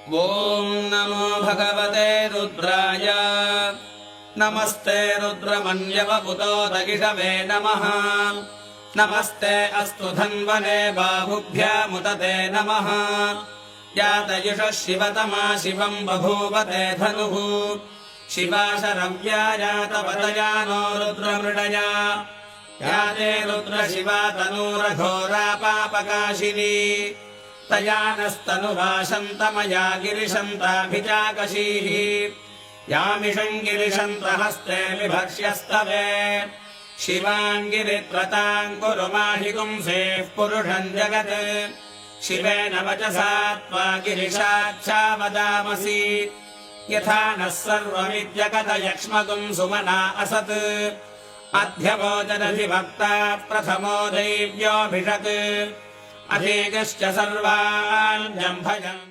ॐ नमो भगवते रुद्राय नमस्ते रुद्रमन्यवपुतोदगिषवे नमः नमस्ते अस्तु धन्वने बाहुभ्यामुदते नमः यातयुषः शिवतमा शिवम् बभूवते धनुः शिवा शरव्या यातवतया नो रुद्रमृडया याते रुद्रशिवा तनूरघोरा पापकाशिनी तया नस्तनुभाषन्तमया गिरिशन्ताभिजाकशीः यामिषम् गिरिशन्तहस्ते विभक्ष्यस्तवे शिवाङ्गिरित्रताम् कुरु माहि पुंसेः पुरुषम् जगत् शिवेन वचसा त्वा गिरिशाच्छा वदामसि यथा नः सर्वमिद्यकथयक्ष्मगुम् सुमना असत् अध्यवोचदधिभक्ता प्रथमो दैव्योऽभिषक् अधीगश्च सर्वाण्यम्भजम्